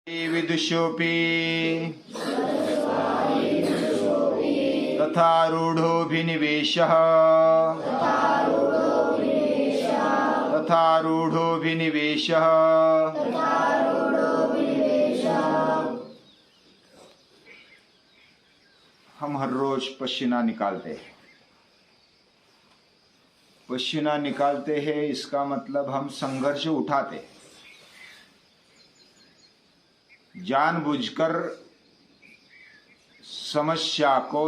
विदुषोऽपि तथारूढोऽभिनिवेशः हम हर रोज पसीना निकालते हैं। पसीना निकालते हैं इसका मतलब हम संघर्ष उठाते हैं। जानबूझकर समस्या को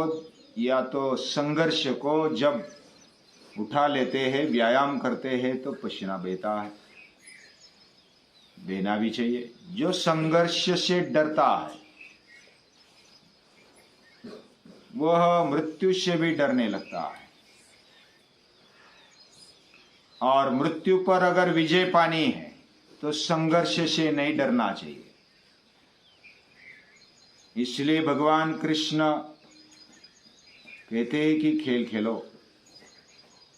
या तो संघर्ष को जब उठा लेते हैं, व्यायाम करते हैं तो पसीना बहता है, बहना भी चाहिए। जो संघर्ष से डरता है वह मृत्यु से भी डरने लगता है, और मृत्यु पर अगर विजय पानी है तो संघर्ष से नहीं डरना चाहिए। इसलिए भगवान कृष्ण कहते हैं कि खेल खेलो।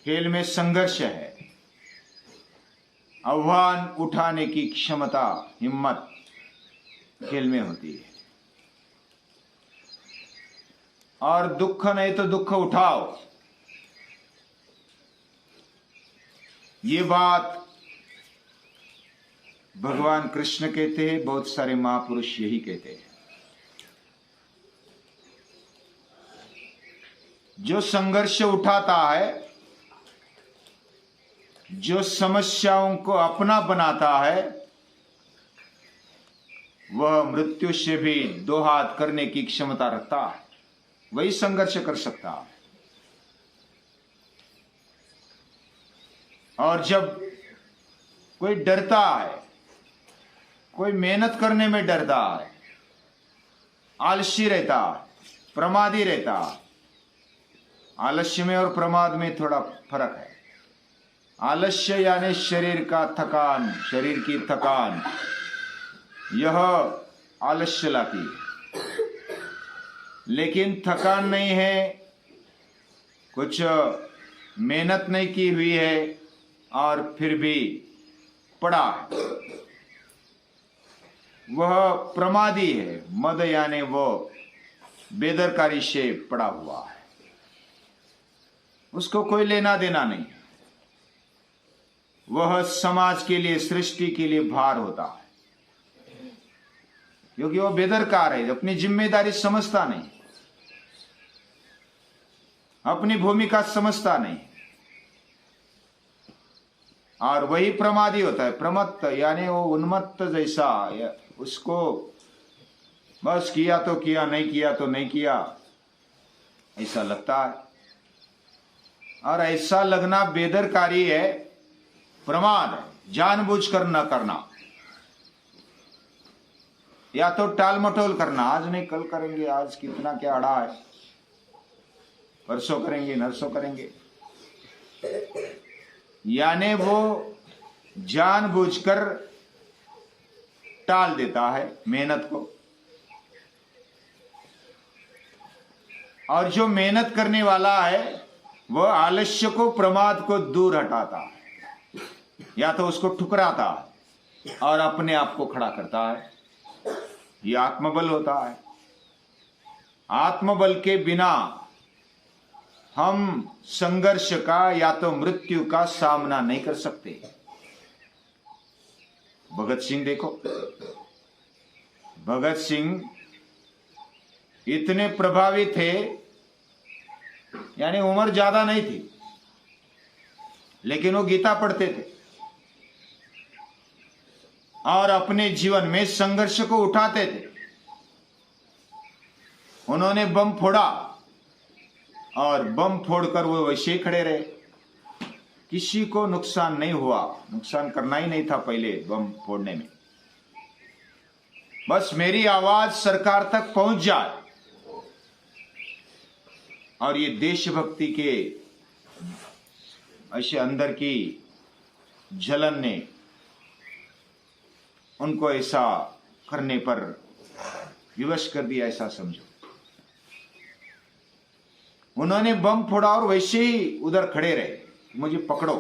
खेल में संघर्ष है, आह्वान उठाने की क्षमता, हिम्मत खेल में होती है। और दुख नहीं तो दुख उठाओ, ये बात भगवान कृष्ण कहते हैं, बहुत सारे महापुरुष यही कहते हैं। जो संघर्ष उठाता है, जो समस्याओं को अपना बनाता है, वह मृत्यु से भी दो हाथ करने की क्षमता रखता है, वही संघर्ष कर सकता है। और जब कोई डरता है, कोई मेहनत करने में डरता है, आलसी रहता है, प्रमादी रहता है। आलस्य में और प्रमाद में थोड़ा फर्क है। आलस्य यानी शरीर का थकान, शरीर की थकान, यह आलस्य लाती है। लेकिन थकान नहीं है, कुछ मेहनत नहीं की हुई है और फिर भी पड़ा है, वह प्रमादी है। मद यानी वो बेदरकारी से पड़ा हुआ है, उसको कोई लेना देना नहीं। वह समाज के लिए, सृष्टि के लिए भार होता है, क्योंकि वह बेदरकार है, अपनी जिम्मेदारी समझता नहीं, अपनी भूमिका समझता नहीं। और वही प्रमादी होता है, प्रमत्त यानी वो उन्मत्त जैसा, उसको बस किया तो किया, नहीं किया तो नहीं किया, ऐसा लगता है। और ऐसा लगना बेदरकारी है, प्रमाद है, जानबूझकर न करना, या तो टाल मटोल करना। आज नहीं कल करेंगे, आज कितना क्या अड़ा है, परसों करेंगे, नरसों करेंगे। यानी वो जानबूझकर टाल देता है मेहनत को। और जो मेहनत करने वाला है वह आलस्य को, प्रमाद को दूर हटाता है, या तो उसको ठुकराता है और अपने आप को खड़ा करता है। यह आत्मबल होता है। आत्मबल के बिना हम संघर्ष का या तो मृत्यु का सामना नहीं कर सकते। भगत सिंह देखो, भगत सिंह इतने प्रभावी थे, यानी उम्र ज्यादा नहीं थी, लेकिन वो गीता पढ़ते थे और अपने जीवन में संघर्ष को उठाते थे। उन्होंने बम फोड़ा और बम फोड़कर वो वैसे ही खड़े रहे, किसी को नुकसान नहीं हुआ। नुकसान करना ही नहीं था पहले बम फोड़ने में, बस मेरी आवाज सरकार तक पहुंच जाए। और ये देशभक्ति के ऐसे अंदर की जलन ने उनको ऐसा करने पर विवश कर दिया, ऐसा समझो। उन्होंने बम फोड़ा और वैसे ही उधर खड़े रहे, मुझे पकड़ो,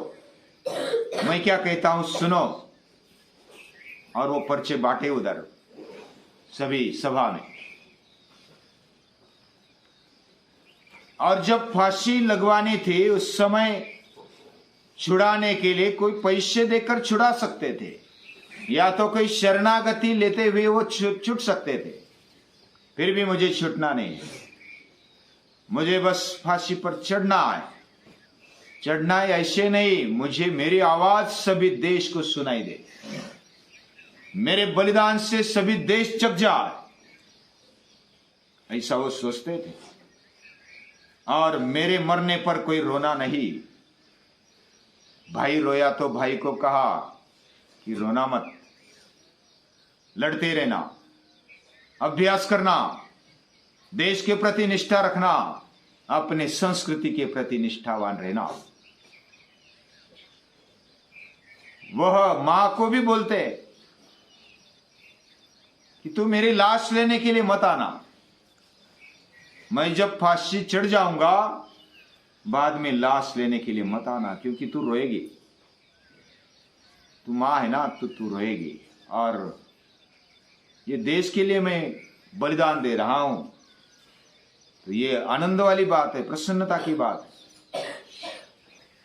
मैं क्या कहता हूं सुनो। और वो पर्चे बांटे उधर, सभी सभा में। और जब फांसी लगवानी थी उस समय छुड़ाने के लिए कोई पैसे देकर छुड़ा सकते थे, या तो कोई शरणागति लेते हुए वो छूट सकते थे। फिर भी मुझे छूटना नहीं है, मुझे बस फांसी पर चढ़ना है। चढ़ना है ऐसे नहीं, मुझे मेरी आवाज सभी देश को सुनाई दे, मेरे बलिदान से सभी देश जग जाए, ऐसा वो सोचते थे। और मेरे मरने पर कोई रोना नहीं। भाई रोया तो भाई को कहा कि रोना मत, लड़ते रहना, अभ्यास करना, देश के प्रति निष्ठा रखना, अपने संस्कृति के प्रति निष्ठावान रहना। वह मां को भी बोलते कि तू मेरी लाश लेने के लिए मत आना, मैं जब फांसी चढ़ जाऊंगा बाद में लाश लेने के लिए मत आना, क्योंकि तू रोएगी, तू मां है ना, तो तू रोएगी। और ये देश के लिए मैं बलिदान दे रहा हूं, तो ये आनंद वाली बात है, प्रसन्नता की बात है।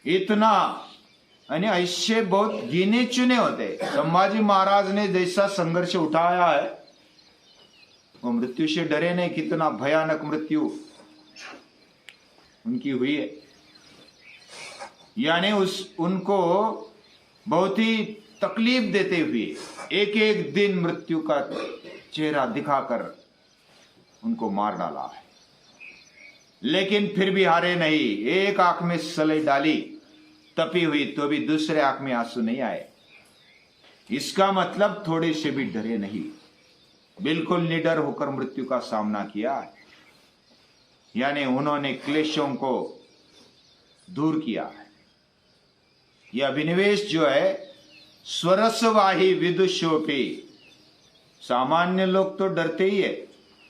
इतना यानी ऐसे बहुत गिने चुने होते। संभाजी महाराज ने जैसा संघर्ष उठाया है, वो मृत्यु से डरे नहीं। कितना भयानक मृत्यु उनकी हुई है, यानी उनको बहुत ही तकलीफ देते हुए एक एक दिन मृत्यु का चेहरा दिखाकर उनको मार डाला है। लेकिन फिर भी हारे नहीं। एक आंख में सलाई डाली तपी हुई तो भी दूसरे आंख में आंसू नहीं आए। इसका मतलब थोड़े से भी डरे नहीं, बिल्कुल निडर होकर मृत्यु का सामना किया, यानी उन्होंने क्लेशों को दूर किया है। यह अभिनिवेश जो है स्वरसवाही विदुषोपी, सामान्य लोग तो डरते ही है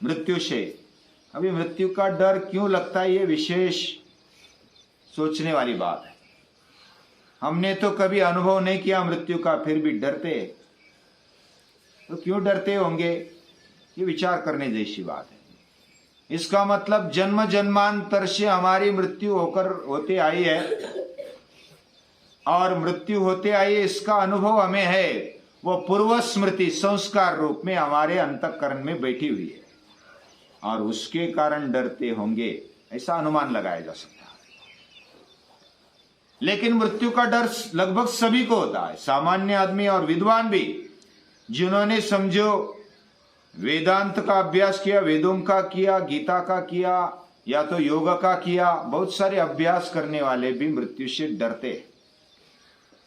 मृत्यु से। अभी मृत्यु का डर क्यों लगता है, ये विशेष सोचने वाली बात है। हमने तो कभी अनुभव नहीं किया मृत्यु का, फिर भी डरते, तो क्यों डरते होंगे, ये विचार करने जैसी बात है। इसका मतलब जन्म जन्मांतर से हमारी मृत्यु होते आई है, और मृत्यु होते आई है, इसका अनुभव हमें है। वो पूर्व स्मृति संस्कार रूप में हमारे अंतःकरण में बैठी हुई है, और उसके कारण डरते होंगे, ऐसा अनुमान लगाया जा सकता है। लेकिन मृत्यु का डर लगभग सभी को होता है, सामान्य आदमी और विद्वान भी, जिन्होंने समझो वेदांत का अभ्यास किया, वेदों का किया, गीता का किया, या तो योग का किया, बहुत सारे अभ्यास करने वाले भी मृत्यु से डरते हैं।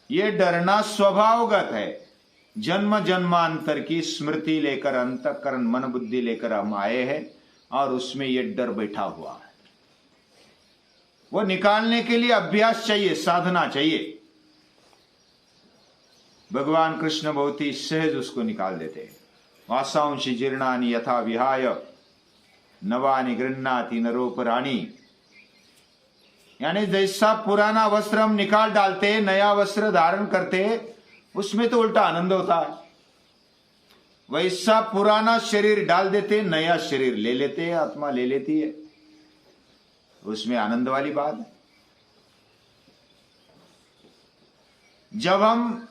ये डरना स्वभावगत है। जन्म जन्मांतर की स्मृति लेकर, अंतःकरण मन बुद्धि लेकर हम आए हैं, और उसमें ये डर बैठा हुआ है। वो निकालने के लिए अभ्यास चाहिए, साधना चाहिए। भगवान कृष्ण बहुत ही सहज उसको निकाल देते हैं। वासांशी जीर्णानि यथा विहाय नवानि गृह्णाति नरोपराणि, यानी जैसा पुराना वस्त्र हम निकाल डालते, नया वस्त्र धारण करते, उसमें तो उल्टा आनंद होता है। वैसा पुराना शरीर डाल देते, नया शरीर ले लेते हैं, आत्मा ले लेती है, उसमें आनंद वाली बात है। जब हम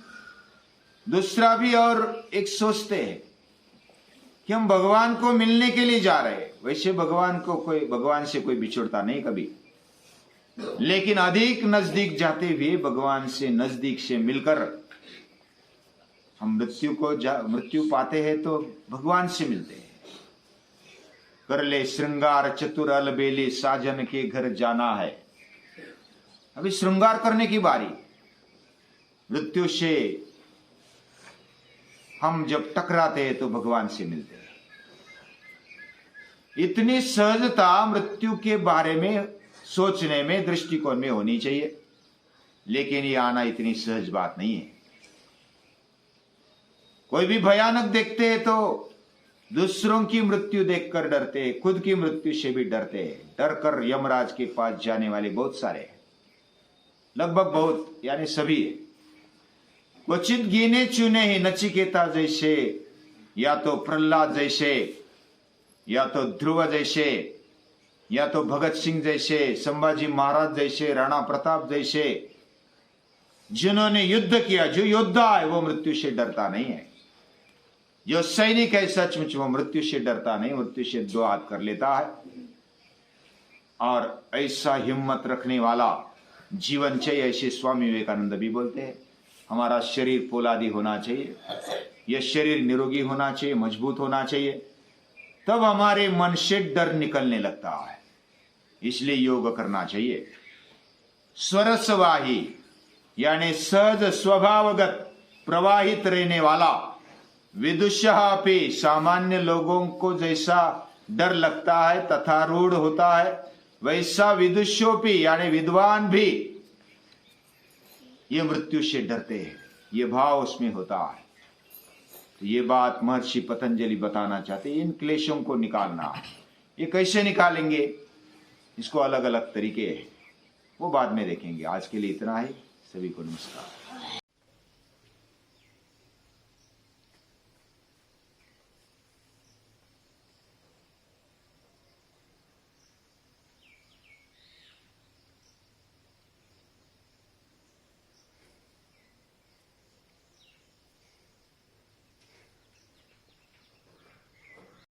दूसरा भी और एक सोचते हैं कि हम भगवान को मिलने के लिए जा रहे हैं, वैसे भगवान से कोई बिछुड़ता नहीं कभी, लेकिन अधिक नजदीक जाते हुए भगवान से नजदीक से मिलकर हम मृत्यु पाते हैं तो भगवान से मिलते हैं। कर ले श्रृंगार चतुर अलबेली, साजन के घर जाना है। अभी श्रृंगार करने की बारी। मृत्यु से हम जब टकराते हैं तो भगवान से मिलते हैं। इतनी सहजता मृत्यु के बारे में सोचने में, दृष्टिकोण में होनी चाहिए, लेकिन ये आना इतनी सहज बात नहीं है। कोई भी भयानक देखते हैं तो दूसरों की मृत्यु देखकर डरते हैं, खुद की मृत्यु से भी डरते हैं। डर कर यमराज के पास जाने वाले बहुत सारे हैं, लगभग बहुत यानी सभी है। क्वचित गिने चुने ही नचिकेता जैसे या तो प्रहलाद जैसे, या तो ध्रुव जैसे, या तो भगत सिंह जैसे, संभाजी महाराज जैसे, राणा प्रताप जैसे, जिन्होंने युद्ध किया, जो योद्धा है वो मृत्यु से डरता नहीं है। जो सैनिक है सचमुच वो मृत्यु से डरता नहीं, मृत्यु से दो हाथ कर लेता है। और ऐसा हिम्मत रखने वाला जीवन चाहिए, ऐसे स्वामी विवेकानंद भी बोलते हैं। हमारा शरीर पोलादी होना चाहिए, यह शरीर निरोगी होना चाहिए, मजबूत होना चाहिए, तब हमारे मन से डर निकलने लगता है। इसलिए योग करना चाहिए। स्वरसवाही यानी सहज स्वभावगत प्रवाहित रहने वाला, विदुषः पे सामान्य लोगों को जैसा डर लगता है तथा रूढ़ होता है, वैसा विदुषोपी यानी विद्वान भी ये मृत्यु से डरते हैं, ये भाव उसमें होता है। तो ये बात महर्षि पतंजलि बताना चाहते हैं, इन क्लेशों को निकालना। ये कैसे निकालेंगे, इसको अलग अलग तरीके हैं, वो बाद में देखेंगे। आज के लिए इतना ही। सभी को नमस्कार।